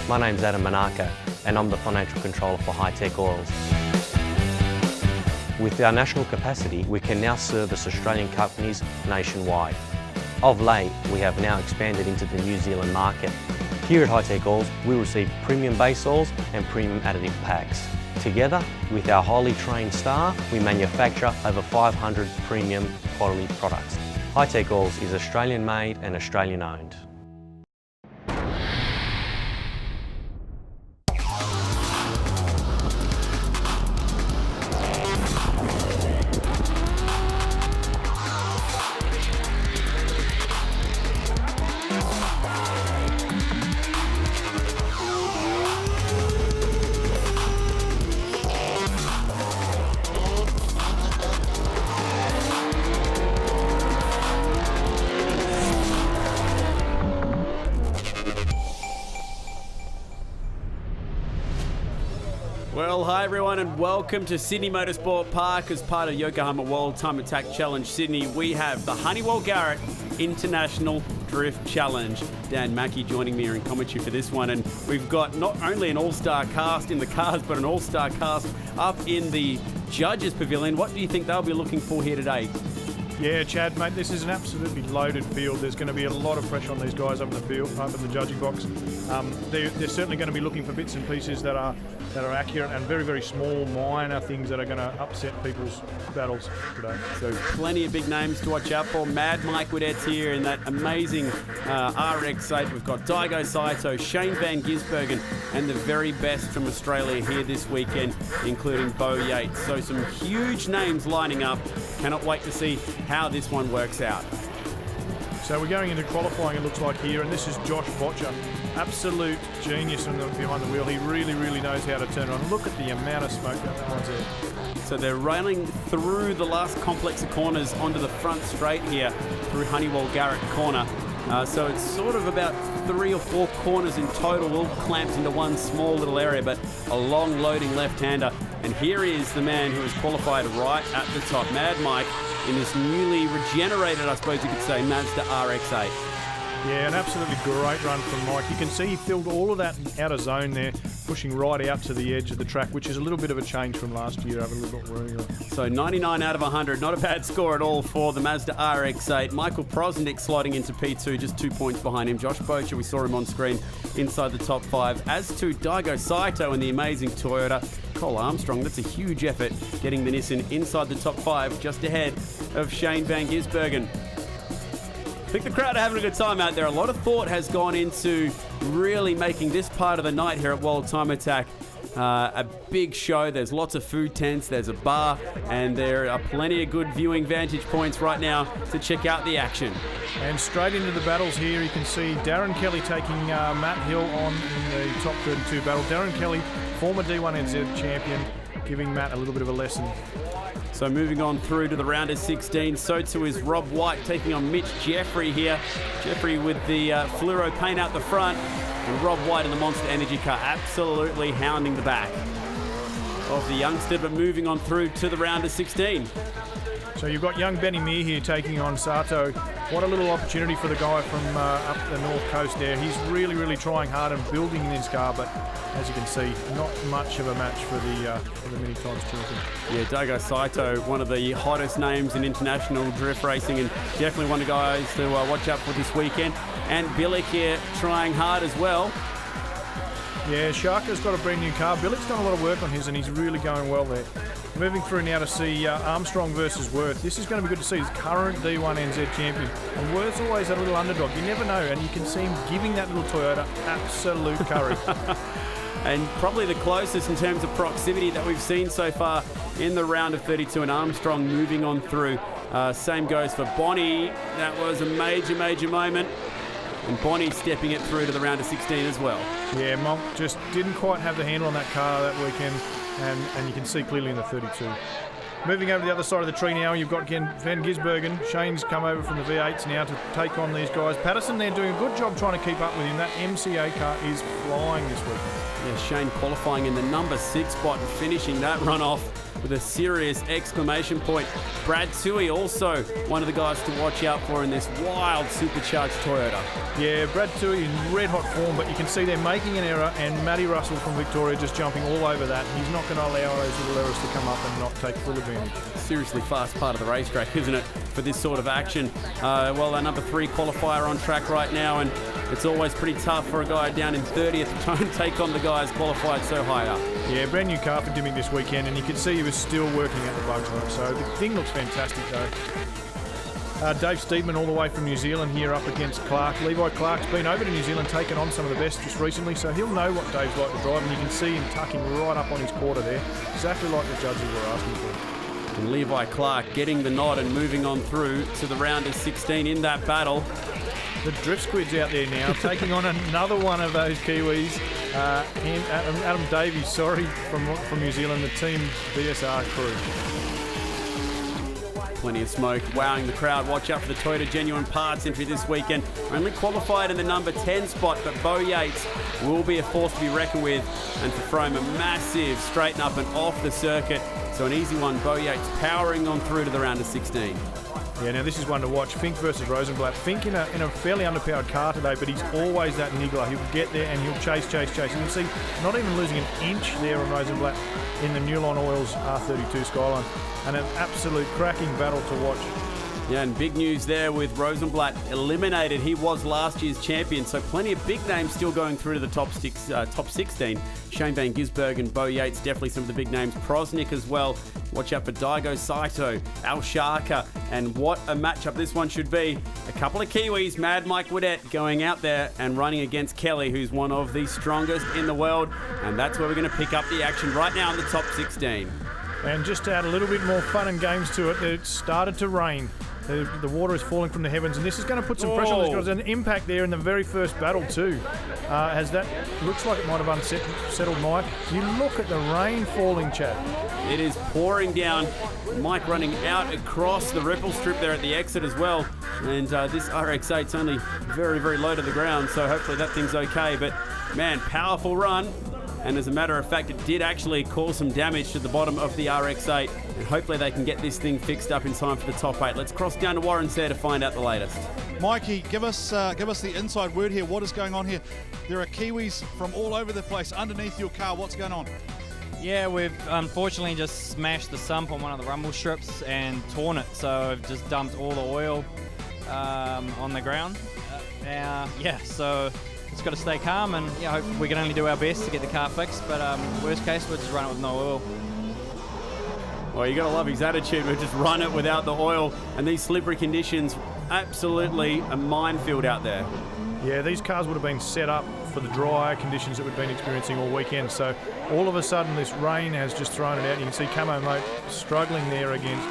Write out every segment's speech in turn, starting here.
My name's Adam Manaka and I'm the Financial Controller for Hi-Tech Oils. With our national capacity, we can now service Australian companies nationwide. Of late, we have now expanded into the New Zealand market. Here at Hi-Tech Oils, we receive premium base oils and premium additive packs. Together, with our highly trained staff, we manufacture over 500 premium quality products. Hi-Tech Oils is Australian made and Australian owned. Well, hi everyone and welcome to Sydney Motorsport Park as part of Yokohama World Time Attack Challenge Sydney. We have the Honeywell Garrett International Drift Challenge. Dan Mackey joining me here in commentary for this one, and we've got not only an all-star cast in the cars but an all-star cast up in the judges pavilion. What do you think they'll be looking for here today? Yeah, Chad, mate, this is an absolutely loaded field. There's going to be a lot of pressure on these guys up in the field, up in the judging box. They're certainly going to be looking for bits and pieces that are accurate and very, very small, minor things that are going to upset people's battles today. So plenty of big names to watch out for. Mad Mike Whiddett's here in that amazing RX-8. We've got Daigo Saito, Shane Van Gisbergen, and the very best from Australia here this weekend, including Beau Yates. So some huge names lining up. Cannot wait to see how this one works out. So we're going into qualifying, it looks like here, and this is Josh Botcher. Absolute genius behind the wheel. He really, really knows how to turn it on. Look at the amount of smoke that one's there. So they're running through the last complex of corners onto the front straight here through Honeywell Garrett corner. So it's sort of about 3 or 4 corners in total, all clamped into one small little area, but a long loading left-hander. And here is the man who has qualified right at the top, Mad Mike, in this newly regenerated, I suppose you could say, Mazda RX-8. Yeah, an absolutely great run from Mike. You can see he filled all of that outer zone there, pushing right out to the edge of the track, which is a little bit of a change from last year, having a little bit of room. So 99 out of 100, not a bad score at all for the Mazda RX-8. Michael Prosnick sliding into P2, just 2 points behind him. Josh Botcher, we saw him on screen inside the top 5. As to Daigo Saito and the amazing Toyota, Cole Armstrong, that's a huge effort getting the Nissan inside the top 5, just ahead of Shane Van Gisbergen. I think the crowd are having a good time out there. A lot of thought has gone into really making this part of the night here at World Time Attack a big show. There's lots of food tents, there's a bar, and there are plenty of good viewing vantage points right now to check out the action. And straight into the battles here, you can see Darren Kelly taking Matt Hill on in the top 32 battle. Darren Kelly, former D1NZ champion, giving Matt a little bit of a lesson. So moving on through to the round of 16, so too is Rob White taking on Mitch Jeffrey here. Jeffrey with the fluoro paint out the front, and Rob White in the Monster Energy car absolutely hounding the back of the youngster, but moving on through to the round of 16. So you've got young Benny Meir here taking on Sato. What a little opportunity for the guy from up the north coast there. He's really, really trying hard and building in his car, but as you can see, not much of a match for the many times champion. Yeah, Daigo Saito, one of the hottest names in international drift racing, and definitely one of the guys to watch out for this weekend. And Billick here trying hard as well. Yeah, Sharka's got a brand new car. Billick's done a lot of work on his, and he's really going well there. Moving through now to see Armstrong versus Worth. This is going to be good to see. His current D1NZ champion. And Worth's always a little underdog. You never know, and you can see him giving that little Toyota absolute courage. And probably the closest in terms of proximity that we've seen so far in the round of 32, and Armstrong moving on through. Same goes for Bonnie. That was a major, major moment. And Bonnie stepping it through to the round of 16 as well. Yeah, Monk just didn't quite have the handle on that car that weekend, and you can see clearly in the 32. Moving over to the other side of the tree now, you've got Van Gisbergen. Shane's come over from the V8s now to take on these guys. Patterson, they're doing a good job trying to keep up with him. That MCA car is flying this weekend. Yeah, Shane qualifying in the number 6 spot and finishing that run off with a serious exclamation point. Brad Toohey also one of the guys to watch out for in this wild supercharged Toyota. Yeah, Brad Toohey in red-hot form, but you can see they're making an error, and Matty Russell from Victoria just jumping all over that. He's not going to allow those little errors to come up and not take full advantage. Seriously fast part of the racetrack, isn't it, for this sort of action? Well, our number 3 qualifier on track right now, and it's always pretty tough for a guy down in 30th to try and take on the guys qualified so high up. Yeah, brand new car for Dimmick this weekend, and you can see he was still working at the bugs on it, so the thing looks fantastic though. Dave Steedman all the way from New Zealand here up against Clark. Levi Clark's been over to New Zealand, taken on some of the best just recently, so he'll know what Dave's like to drive, and you can see him tucking right up on his quarter there, exactly like the judges were asking for. And Levi Clark getting the nod and moving on through to the round of 16 in that battle. The Drift Squid's out there now, taking on another one of those Kiwis, and Adam Davies, from New Zealand, the Team BSR crew. Plenty of smoke, wowing the crowd. Watch out for the Toyota Genuine Parts entry this weekend. Only qualified in the number 10 spot, but Beau Yates will be a force to be reckoned with, and for Frome, a massive straighten up and off the circuit. So an easy one, Beau Yates powering on through to the round of 16. Yeah, now this is one to watch. Fink versus Rosenblatt. Fink in a fairly underpowered car today, but he's always that niggler. He'll get there and he'll chase. You can see not even losing an inch there on Rosenblatt in the Newline Oils R32 Skyline. And an absolute cracking battle to watch. Yeah, and big news there with Rosenblatt eliminated. He was last year's champion, so plenty of big names still going through to the top 16. Shane Van Gisbergen and Beau Yates, definitely some of the big names. Prosnick as well. Watch out for Daigo Saito, Al Sharka, and what a matchup this one should be. A couple of Kiwis, Mad Mike Whiddett going out there and running against Kelly, who's one of the strongest in the world, and that's where we're going to pick up the action right now in the top 16. And just to add a little bit more fun and games to it, it started to rain. The water is falling from the heavens, and this is going to put some pressure on this. There's an impact there in the very first battle too. As that looks like it might have unsettled Mike. You look at the rain falling, chap. It is pouring down. Mike running out across the ripple strip there at the exit as well. And this RX-8's only very, very low to the ground, so hopefully that thing's okay. But man, powerful run. And as a matter of fact, it did actually cause some damage to the bottom of the RX-8, and hopefully they can get this thing fixed up in time for the top 8. Let's cross down to Warren's there to find out the latest. Mikey, give us the inside word here. What is going on here? There are Kiwis from all over the place underneath your car. What's going on? Yeah, we've unfortunately just smashed the sump on one of the rumble strips and torn it, so I've just dumped all the oil on the ground. So just got to stay calm, and hope we can only do our best to get the car fixed, but worst case, we'll just run it with no oil. Well, you got to love his attitude. We'll just run it without the oil, and these slippery conditions, absolutely a minefield out there. Yeah, these cars would have been set up for the dry conditions that we've been experiencing all weekend, so all of a sudden this rain has just thrown it out. You can see Camo Moat struggling there against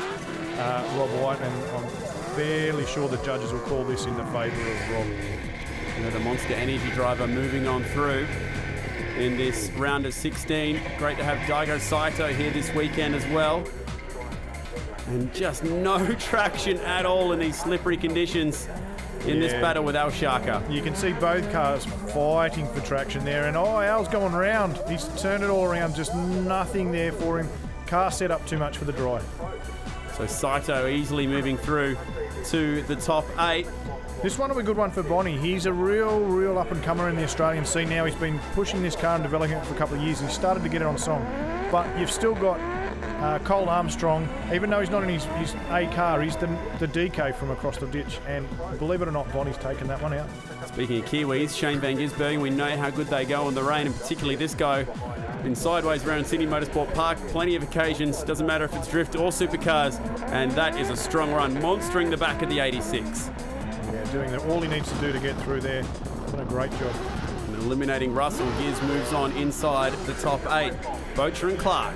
Rob White, and I'm fairly sure the judges will call this in the favour of Rob. The Monster Energy driver moving on through in this round of 16. Great to have Daigo Saito here this weekend as well. And just no traction at all in these slippery conditions in this battle with Al Sharka. You can see both cars fighting for traction there, and Al's going round. He's turned it all around, just nothing there for him. Car set up too much for the dry. So Saito easily moving through to the top 8. This one will be a good one for Bonnie. He's a real up-and-comer in the Australian scene now. He's been pushing this car and developing it for a couple of years. He started to get it on song. But you've still got Cole Armstrong. Even though he's not in his A car, he's the DK from across the ditch. And believe it or not, Bonnie's taken that one out. Speaking of Kiwis, Shane Van Gisbergen, we know how good they go in the rain, and particularly this guy. Been sideways around Sydney Motorsport Park, plenty of occasions, doesn't matter if it's drift or supercars, and that is a strong run, monstering the back of the 86. Yeah, doing all he needs to do to get through there. Done a great job. And eliminating Russell, Giz moves on inside the top 8. Bocher and Clark.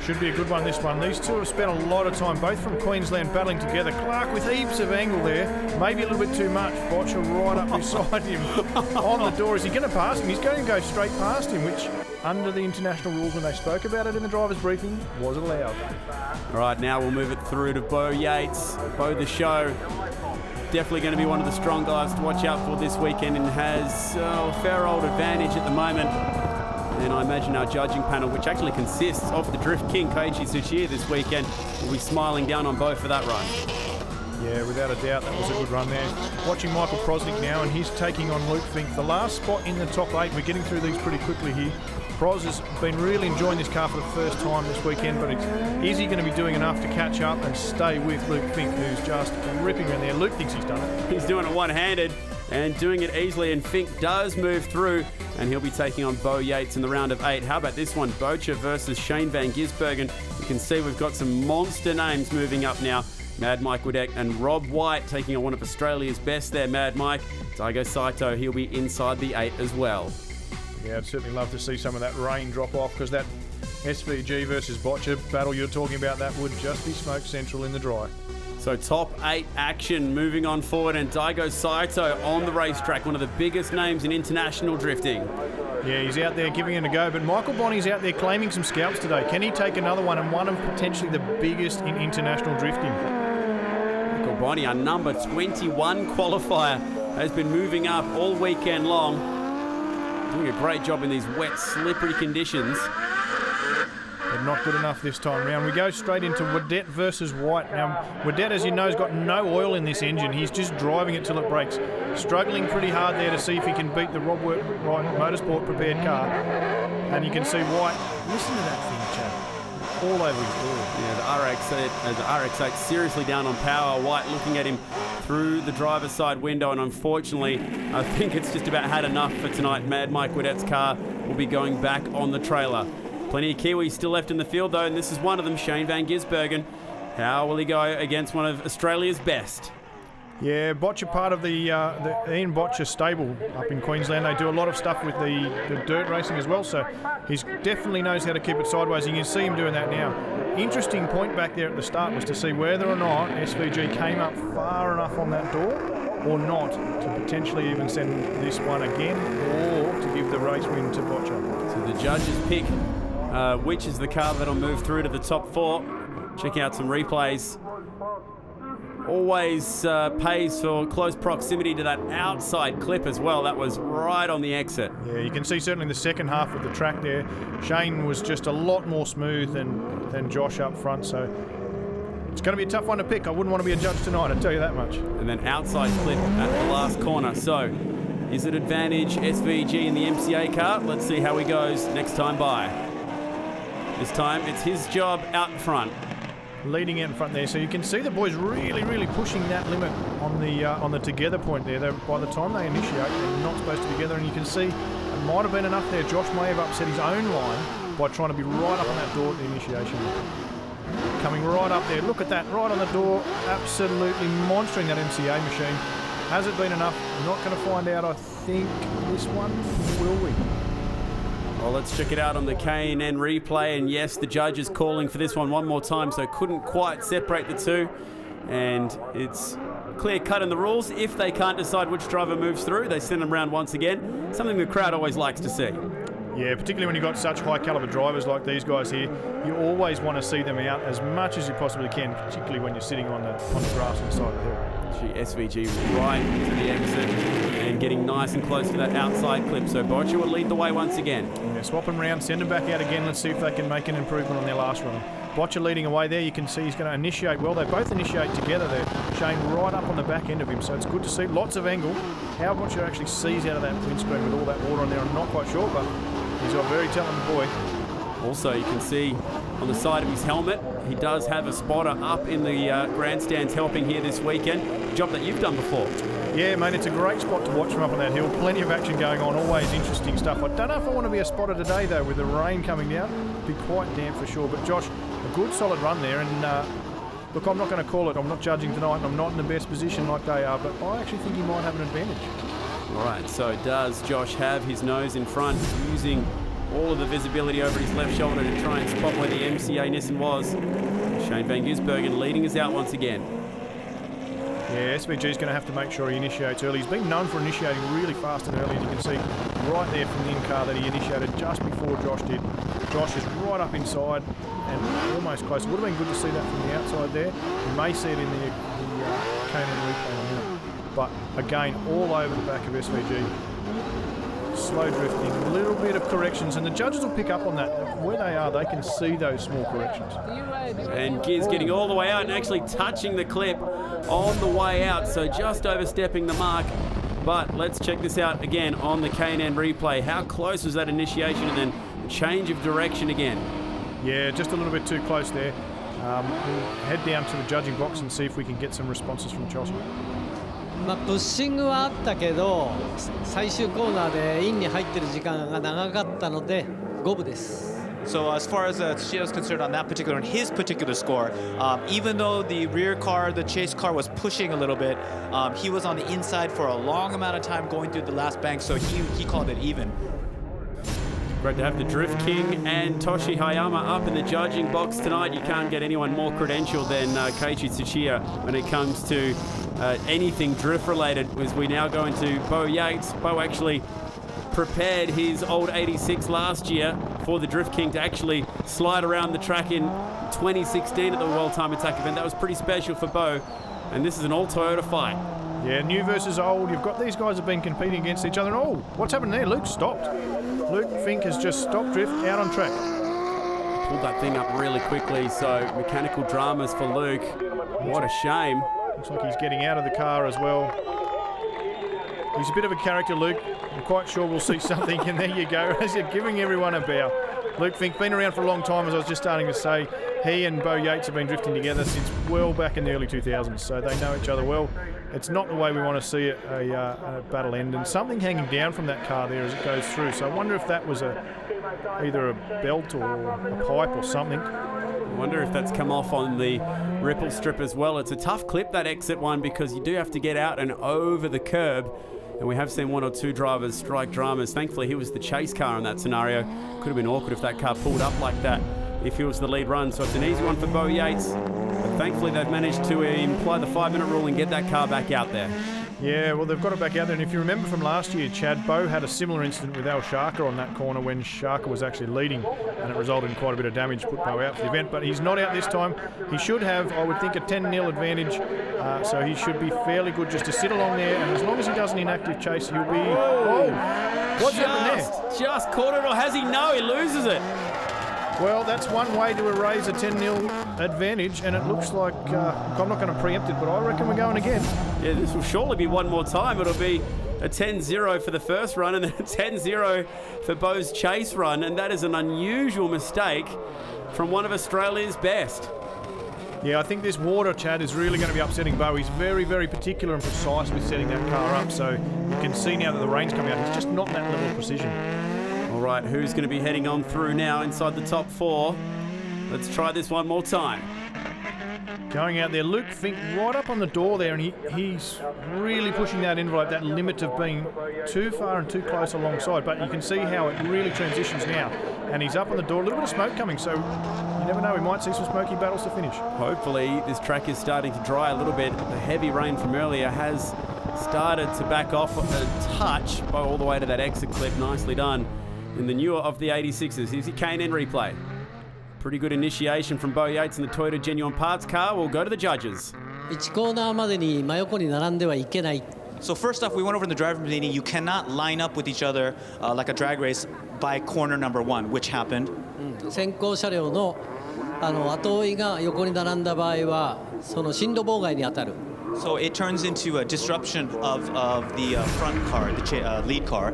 Should be a good one, this one. These two have spent a lot of time, both from Queensland, battling together. Clark with heaps of angle there, maybe a little bit too much. Bocher right up beside him on the door. Is he going to pass him? He's going to go straight past him, which under the international rules when they spoke about it in the driver's briefing was allowed. All right, now we'll move it through to Beau Yates. Beau the Show. Definitely going to be one of the strong guys to watch out for this weekend, and has a fair old advantage at the moment. And I imagine our judging panel, which actually consists of the Drift King, Keiichi Tsuchiya, this weekend, will be smiling down on Beau for that run. Yeah, without a doubt, that was a good run there. Watching Michael Prosnick now, and he's taking on Luke Fink. The last spot in the top 8, we're getting through these pretty quickly here. Pros has been really enjoying this car for the first time this weekend, but is he going to be doing enough to catch up and stay with Luke Fink, who's just ripping around there? Luke thinks he's done it. He's doing it one-handed and doing it easily, and Fink does move through, and he'll be taking on Beau Yates in the round of 8. How about this one? Bocha versus Shane van Gisbergen. You can see we've got some monster names moving up now. Mad Mike Whiddett and Rob White taking on one of Australia's best there, Mad Mike. Daigo Saito, he'll be inside the 8 as well. Yeah, I'd certainly love to see some of that rain drop off, because that SVG versus Botcha battle you're talking about, that would just be smoke central in the dry. So top 8 action moving on forward, and Daigo Saito on the racetrack, one of the biggest names in international drifting. Yeah, he's out there giving it a go, but Michael Bonney's out there claiming some scalps today. Can he take another one, and one of potentially the biggest in international drifting? Michael Bonney, our number 21 qualifier, has been moving up all weekend long. Doing a great job in these wet, slippery conditions. But not good enough this time round. We go straight into Whiddett versus White. Now, Whiddett, as you know, has got no oil in this engine. He's just driving it till it breaks. Struggling pretty hard there to see if he can beat the Rob White Motorsport prepared car. And you can see White, listen to that thing, Chad, all over his door. Yeah, the RX-8 seriously down on power. White looking at him through the driver's side window, and unfortunately, I think it's just about had enough for tonight. Mad Mike Whiddett's car will be going back on the trailer. Plenty of Kiwis still left in the field though, and this is one of them, Shane van Gisbergen. How will he go against one of Australia's best? Yeah, Botcha, part of the Ian Botcha stable up in Queensland. They do a lot of stuff with the dirt racing as well, so he definitely knows how to keep it sideways. You can see him doing that now. Interesting point back there at the start was to see whether or not SVG came up far enough on that door or not to potentially even send this one again, or to give the race win to Botcha. So the judges pick which is the car that'll move through to the top 4. Check out some replays. Always pays for close proximity to that outside clip as well. That was right on the exit. Yeah, you can see certainly the second half of the track there. Shane was just a lot more smooth than Josh up front, so it's going to be a tough one to pick. I wouldn't want to be a judge tonight, I'll tell you that much. And then outside clip at the last corner. So is it advantage SVG in the MCA car? Let's see how he goes next time by. This time it's his job out front. Leading out in front there, so you can see the boys really pushing that limit on the together point there. By the time they initiate, they're not supposed to be together, and you can see it might have been enough there. Josh may have upset his own line by trying to be right up on that door at the initiation. Coming right up there, look at that, right on the door, absolutely monstering that MCA machine. Has it been enough? We're not going to find out, I think, this one, will we? Well, let's check it out on the K&N replay, and yes, the judge is calling for this one more time, so couldn't quite separate the two, and it's clear cut in the rules. If they can't decide which driver moves through, they send them around once again, something the crowd always likes to see. Yeah, particularly when you've got such high caliber drivers like these guys here, you always want to see them out as much as you possibly can, particularly when you're sitting on the grass on the side of the hill. SVG right to the exit and getting nice and close to that outside clip. So Botcha will lead the way once again. Yeah, swap them around, send them back out again. Let's see if they can make an improvement on their last run. Botcha leading away there. You can see he's going to initiate well. They both initiate together there. Shane right up on the back end of him. So it's good to see. Lots of angle. How Botcha actually sees out of that windscreen with all that water on there, I'm not quite sure, but he's a very talented boy. Also, you can see on the side of his helmet, he does have a spotter up in the grandstands helping here this weekend. A job that you've done before. Yeah, mate, it's a great spot to watch from up on that hill. Plenty of action going on, always interesting stuff. I don't know if I want to be a spotter today, though, with the rain coming down. It'll be quite damp for sure. But, Josh, a good solid run there. And, look, I'm not going to call it. I'm not judging tonight, and I'm not in the best position like they are. But I actually think he might have an advantage. All right, so does Josh have his nose in front, using all of the visibility over his left shoulder to try and spot where the MCA Nissan was. Shane van Gisbergen leading us out once again. Yeah, SVG's going to have to make sure he initiates early. He's been known for initiating really fast and early, and you can see right there from the in-car that he initiated just before Josh did. Josh is right up inside and almost close. It would have been good to see that from the outside there. You may see it in the K&N replay in a minute. But again, all over the back of SVG. slow drifting, a little bit of corrections, and the judges will pick up on that. Where they are, they can see those small corrections. And Giz getting all the way out and actually touching the clip on the way out, so just overstepping the mark. But let's check this out again on the K&N replay. How close was that initiation and then change of direction again? Yeah, just a little bit too close there. We'll head down to the judging box and see if we can get some responses from Choshy. プッシングはあったけど最終コーナーでインに入ってる時間が長かったので5分です。 So as far as Tsuchiya is concerned on that particular, on his particular score, even though the rear car, the chase car was pushing a little bit, he was on the inside for a long amount of time going through the last bank, so he called it even. Great to have the Drift King and Toshi Hayama up in the judging box tonight. You can't get anyone more credentialed than Keiichi Tsuchiya when it comes to anything drift related, as we now go into Beau Yates. Beau actually prepared his old 86 last year for the Drift King to actually slide around the track in 2016 at the World Time Attack event. That was pretty special for Beau, and this is an all-Toyota fight. Yeah, new versus old. You've got these guys have been competing against each other. And oh, what's happened there? Luke stopped. Luke Fink has just stopped drift out on track. Pulled that thing up really quickly, so mechanical dramas for Luke. What a shame. Looks like he's getting out of the car as well. He's a bit of a character, Luke. I'm quite sure we'll see something, and there you go, as you're giving everyone a bow. Luke Fink, been around for a long time, as I was just starting to say. He and Beau Yates have been drifting together since well back in the early 2000s, so they know each other well. It's not the way we want to see a battle end, and something hanging down from that car there as it goes through. So I wonder if that was either a belt or a pipe or something. I wonder if that's come off on the ripple strip as well. It's a tough clip, that exit one, because you do have to get out and over the curb. And we have seen one or two drivers strike dramas. Thankfully, he was the chase car in that scenario. Could have been awkward if that car pulled up like that if he was the lead run. So it's an easy one for Beau Yates. But thankfully, they've managed to imply the 5-minute rule and get that car back out there. Yeah, well, they've got it back out there. And if you remember from last year, Chad, Beau had a similar incident with Al Sharker on that corner when Sharker was actually leading, and it resulted in quite a bit of damage, put Beau out for the event. But he's not out this time. He should have, I would think, a 10-0 advantage. So he should be fairly good just to sit along there. And as long as he does an inactive chase, he'll be... Oh, what's happened there? Just caught it, or has he? No, he loses it. Well, that's one way to erase a 10-0 advantage, and it looks like, I'm not going to preempt it, but I reckon we're going again. Yeah, this will surely be one more time. It'll be a 10-0 for the first run and then a 10-0 for Beau's chase run, and that is an unusual mistake from one of Australia's best. Yeah, I think this water, Chad, is really going to be upsetting Beau. He's very, very particular and precise with setting that car up, so you can see now that the rain's coming out. He's just not that level of precision. All right, who's going to be heading on through now inside the top four? Let's try this one more time. Going out there, Luke Fink right up on the door there, and he's really pushing that envelope, that limit of being too far and too close alongside. But you can see how it really transitions now. And he's up on the door, a little bit of smoke coming, so you never know, we might see some smoky battles to finish. Hopefully this track is starting to dry a little bit. The heavy rain from earlier has started to back off a touch all the way to that exit clip. Nicely done in the newer of the 86s. Here's your K&N replay. Pretty good initiation from Beau Yates in the Toyota Genuine Parts car. We'll go to the judges. 1コーナーまでに真横に並んではいけない。 So first off, we went over in the driver meeting, you cannot line up with each other like a drag race by corner number 1, which happened. 先行車両の後追いが横に並んだ場合はその進路妨害に当たる。 So it turns into a disruption of the front car, the lead car.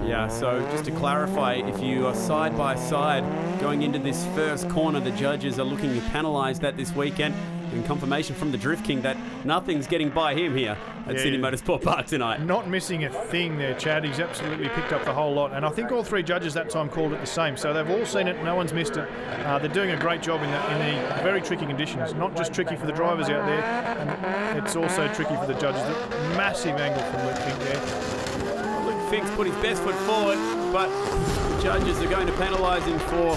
Yeah, so just to clarify, if you are side by side going into this first corner, the judges are looking to penalise that this weekend. And confirmation from the Drift King that nothing's getting by him here at Sydney Motorsport Park tonight. Not missing a thing there, Chad. He's absolutely picked up the whole lot. And I think all three judges that time called it the same. So they've all seen it. No one's missed it. They're doing a great job in the very tricky conditions. Not just tricky for the drivers out there, and it's also tricky for the judges. The massive angle from Luke Fink there. Luke Fink's put his best foot forward, but the judges are going to penalise him for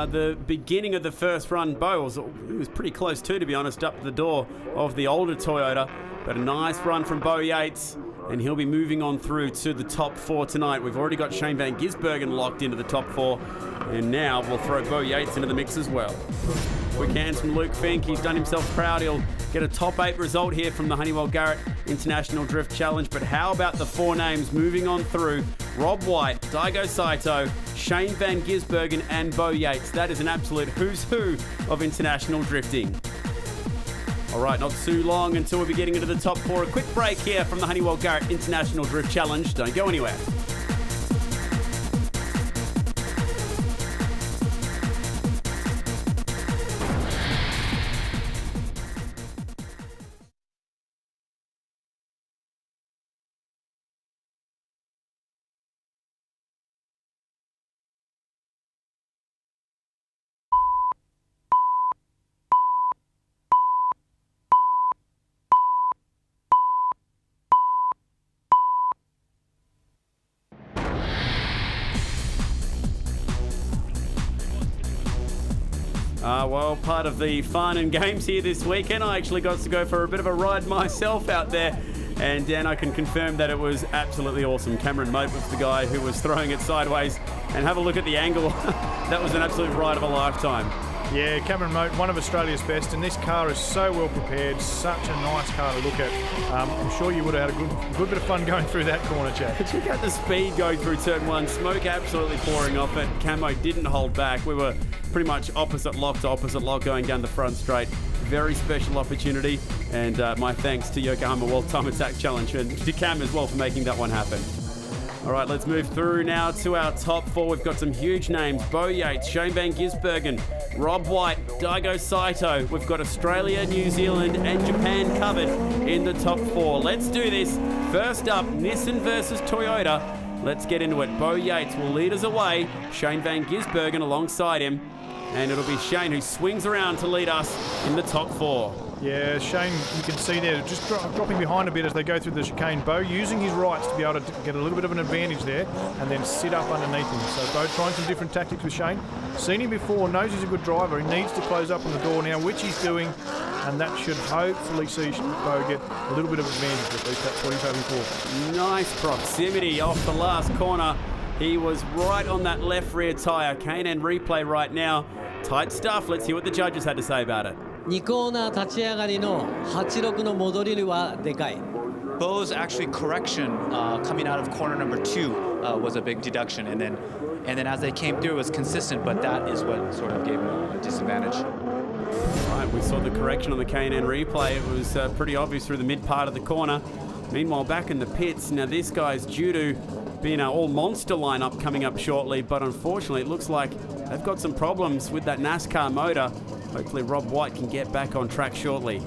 the beginning of the first run. Beau was pretty close too, to be honest, up the door of the older Toyota. But a nice run from Beau Yates, and he'll be moving on through to the top four tonight. We've already got Shane Van Gisbergen locked into the top four, and now we'll throw Beau Yates into the mix as well. Quick hands from Luke Fink. He's done himself proud. He'll get a top 8 result here from the Honeywell Garrett International Drift Challenge. But how about the 4 names moving on through? Rob White, Daigo Saito, Shane Van Gisbergen and Beau Yates. That is an absolute who's who of international drifting. All right, not too long until we'll be getting into the top 4. A quick break here from the Honeywell Garrett International Drift Challenge. Don't go anywhere. Well, part of the fun and games here this weekend, I actually got to go for a bit of a ride myself out there. And Dan, I can confirm that it was absolutely awesome. Cameron Moat was the guy who was throwing it sideways. And have a look at the angle. That was an absolute ride of a lifetime. Yeah, Cameron Moat, one of Australia's best, and this car is so well prepared. Such a nice car to look at. I'm sure you would have had a good bit of fun going through that corner, Chad. Check out the speed going through turn 1. Smoke absolutely pouring off it. Camo didn't hold back. We were pretty much opposite lock to opposite lock going down the front straight. Very special opportunity, and my thanks to Yokohama World Time Attack Challenge and to Cam as well for making that one happen. All right, let's move through now to our top 4. We've got some huge names. Beau Yates, Shane Van Gisbergen, Rob White, Daigo Saito. We've got Australia, New Zealand and Japan covered in the top 4. Let's do this. First up, Nissan versus Toyota. Let's get into it. Beau Yates will lead us away. Shane Van Gisbergen alongside him. And it'll be Shane who swings around to lead us in the top 4. Yeah, Shane, you can see there, just dropping behind a bit as they go through the chicane. Beau using his rights to be able to get a little bit of an advantage there and then sit up underneath him. So Beau trying some different tactics with Shane. Seen him before, knows he's a good driver. He needs to close up on the door now, which he's doing. And that should hopefully see Beau get a little bit of advantage. At least that's what he's hoping for. Nice proximity off the last corner. He was right on that left rear tyre. K&N replay right now. Tight stuff. Let's hear what the judges had to say about it. 2コーナー立ち上がりの86の戻りはでかい。 Beau's actually correction coming out of corner number 2 was a big deduction, and then as they came through, it was consistent, but that is what sort of gave him a disadvantage. Right, we saw the correction on the K&N replay. It was pretty obvious through the mid part of the corner. Meanwhile, back in the pits, now this guy's due to be in our all-monster lineup coming up shortly, but unfortunately it looks like they've got some problems with that NASCAR motor. Hopefully Rob White can get back on track shortly.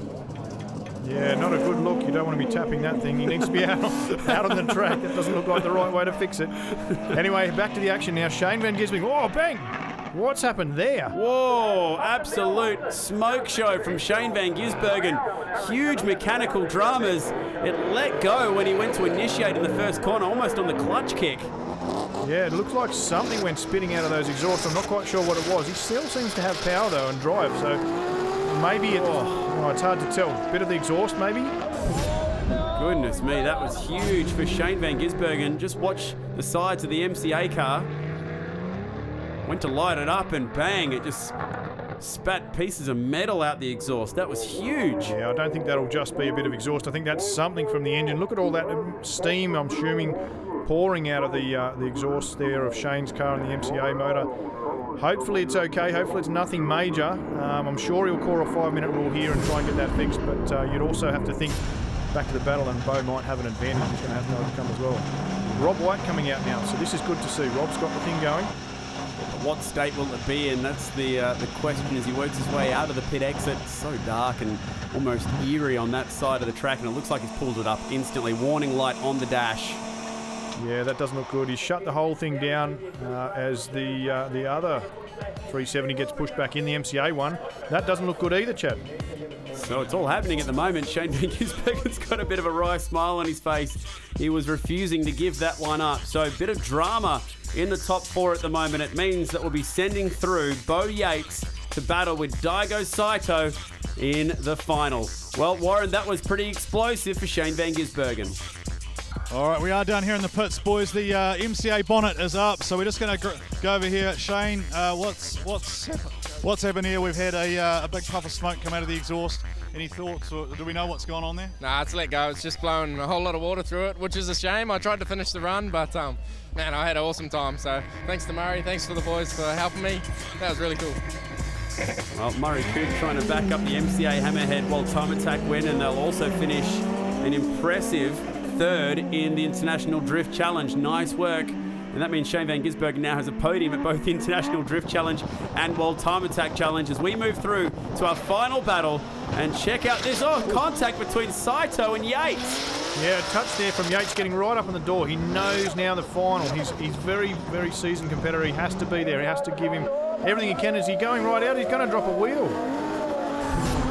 Yeah, not a good look. You don't want to be tapping that thing. He needs to be out on the track. That doesn't look like the right way to fix it. Anyway, back to the action now. Shane Van Gisbergen. Oh, bang! What's happened there? Whoa, absolute smoke show from Shane Van Gisbergen. Huge mechanical dramas. It let go when he went to initiate in the first corner, almost on the clutch kick. Yeah, it looks like something went spitting out of those exhausts. I'm not quite sure what it was. He still seems to have power, though, and drive, so maybe it's hard to tell. Bit of the exhaust, maybe? Goodness me, that was huge for Shane Van Gisbergen. Just watch the sides of the MCA car. Went to light it up and bang, it just spat pieces of metal out the exhaust. That was huge. Yeah, I don't think that'll just be a bit of exhaust. I think that's something from the engine. Look at all that steam, I'm assuming, pouring out of the exhaust there of Shane's car and the MCA motor. Hopefully it's okay. Hopefully it's nothing major. I'm sure he'll call a 5-minute rule here and try and get that fixed, but you'd also have to think back to the battle, and Beau might have an advantage. He's going to have to overcome as well. Rob White coming out now, so this is good to see. Rob's got the thing going. What state will it be in? That's the question as he works his way out of the pit exit. It's so dark and almost eerie on that side of the track, and it looks like he's pulled it up instantly. Warning light on the dash. Yeah, that doesn't look good. He's shut the whole thing down as the other 370 gets pushed back in, the MCA one. That doesn't look good either, Chad. So it's all happening at the moment. Shane Van Gisbergen's got a bit of a wry smile on his face. He was refusing to give that one up. So a bit of drama in the top 4 at the moment. It means that we'll be sending through Beau Yates to battle with Daigo Saito in the final. Well, Warren, that was pretty explosive for Shane Van Gisbergen. All right, we are down here in the pits, boys. The MCA bonnet is up, so we're just going to go over here. Shane, what's happened? What's happened here? We've had a big puff of smoke come out of the exhaust. Any thoughts, or do we know what's going on there? Nah, it's let go. It's just blowing a whole lot of water through it, which is a shame. I tried to finish the run, but man, I had an awesome time. So thanks to Murray, thanks to the boys for helping me. That was really cool. Well, Murray Coop trying to back up the MCA Hammerhead World Time Attack win, and they'll also finish an impressive third in the International Drift Challenge. Nice work. And that means Shane Van Gisbergen now has a podium at both the International Drift Challenge and World Time Attack Challenge as we move through to our final battle. And check out this, contact between Saito and Yates. Yeah, a touch there from Yates getting right up on the door. He knows now the final. He's very, very seasoned competitor. He has to be there. He has to give him everything he can. Is he going right out? He's going to drop a wheel.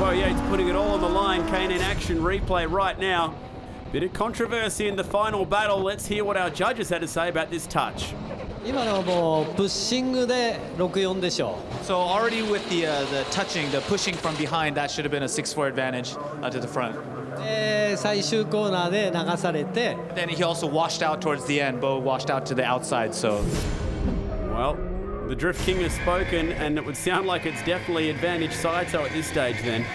Well, Yates putting it all on the line. K&N action replay right now. Bit of controversy in the final battle. Let's hear what our judges had to say about this touch. 今のはもうプッシングで6-4でしょう。 So already with the touching, the pushing from behind, that should have been a 6-4 advantage to the front. 最終コーナーで流されて Then he also washed out towards the end. Beau washed out to the outside, so... Well, the Drift King has spoken, and it would sound like it's definitely advantage Saito at this stage then.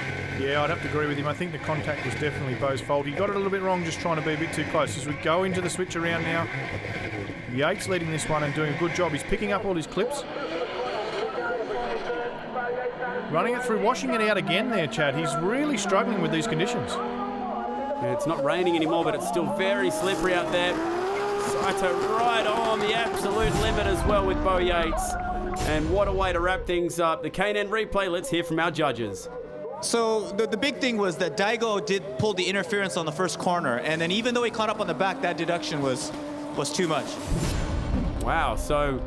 Yeah, I'd have to agree with him. I think the contact was definitely Beau's fault. He got it a little bit wrong, just trying to be a bit too close. As we go into the switch around now, Yates leading this one and doing a good job. He's picking up all his clips. Running it through, washing it out again there, Chad. He's really struggling with these conditions. Yeah, it's not raining anymore, but it's still very slippery out there. Saito right on the absolute limit as well with Beau Yates. And what a way to wrap things up. The K&N replay, let's hear from our judges. So the big thing was that Daigo did pull the interference on the first corner, and then even though he caught up on the back, that deduction was too much. Wow, so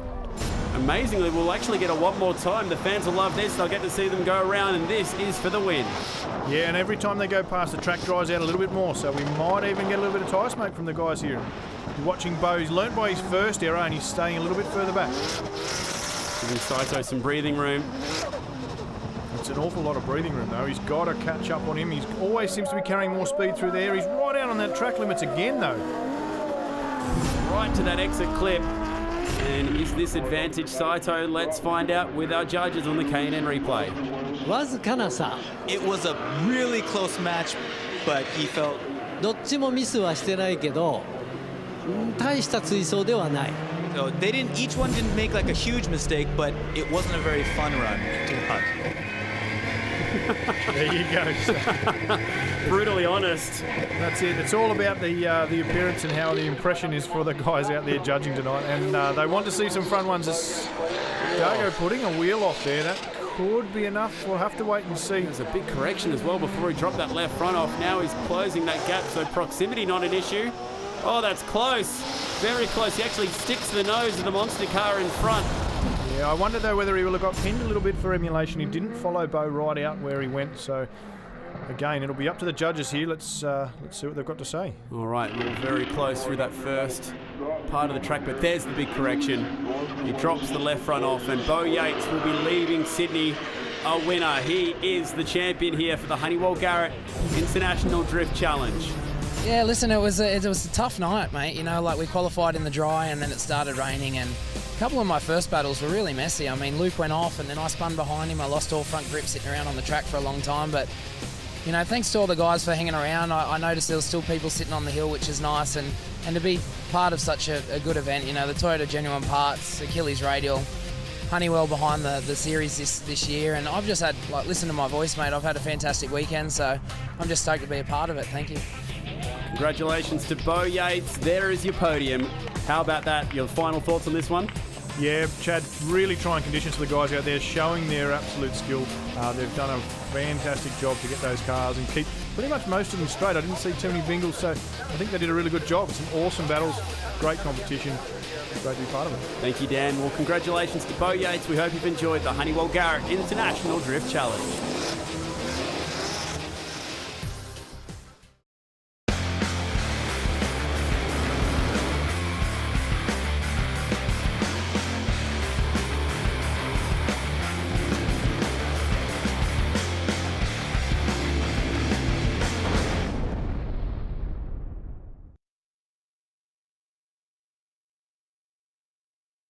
amazingly, we'll actually get a one more time. The fans will love this. They'll get to see them go around, and this is for the win. Yeah, and every time they go past, the track dries out a little bit more, so we might even get a little bit of tyre smoke from the guys here. Watching Beau, he's learnt by his first error, and he's staying a little bit further back. Giving Saito some breathing room. It's an awful lot of breathing room, though. He's got to catch up on him. He always seems to be carrying more speed through there. He's right out on that track limits again, though. Right to that exit clip. And is this advantage Saito? Let's find out with our judges on the K&N replay. わずかな差 It was a really close match, but he felt... どっちもミスはしてないけど大した追走ではない So each one didn't make like a huge mistake, but it wasn't a very fun run to watch. There you go. Brutally honest. That's it. It's all about the appearance and how the impression is for the guys out there judging tonight. And they want to see some front ones. Daigo putting a wheel off there. That could be enough. We'll have to wait and see. There's a big correction as well before he dropped that left front off. Now he's closing that gap, so proximity not an issue. Oh, that's close. Very close. He actually sticks to the nose of the monster car in front. Yeah, I wonder though whether he will have got pinned a little bit for emulation. He didn't follow Beau right out where he went, so again, it'll be up to the judges here. Let's see what they've got to say. All right, we're very close through that first part of the track, but there's the big correction. He drops the left front off, and Beau Yates will be leaving Sydney a winner. He is the champion here for the Honeywell Garrett International Drift Challenge. Yeah, listen, it was a tough night, mate. You know, like we qualified in the dry and then it started raining, and a couple of my first battles were really messy. I mean, Luke went off and then I spun behind him. I lost all front grip sitting around on the track for a long time, but you know, thanks to all the guys for hanging around. I noticed there was still people sitting on the hill, which is nice, and to be part of such a good event. You know, the Toyota Genuine Parts, Achilles Radial, Honeywell behind the series this year, and I've just had, like, listen to my voice, mate. I've had a fantastic weekend, so I'm just stoked to be a part of it. Thank you. Congratulations to Beau Yates. There is your podium. How about that? Your final thoughts on this one? Yeah, Chad, really trying conditions for the guys out there, showing their absolute skill. They've done a fantastic job to get those cars and keep pretty much most of them straight. I didn't see too many bingles, so I think they did a really good job. Some awesome battles, great competition. Great to be part of it. Thank you, Dan. Well, congratulations to Beau Yates. We hope you've enjoyed the Honeywell Garrett International Drift Challenge.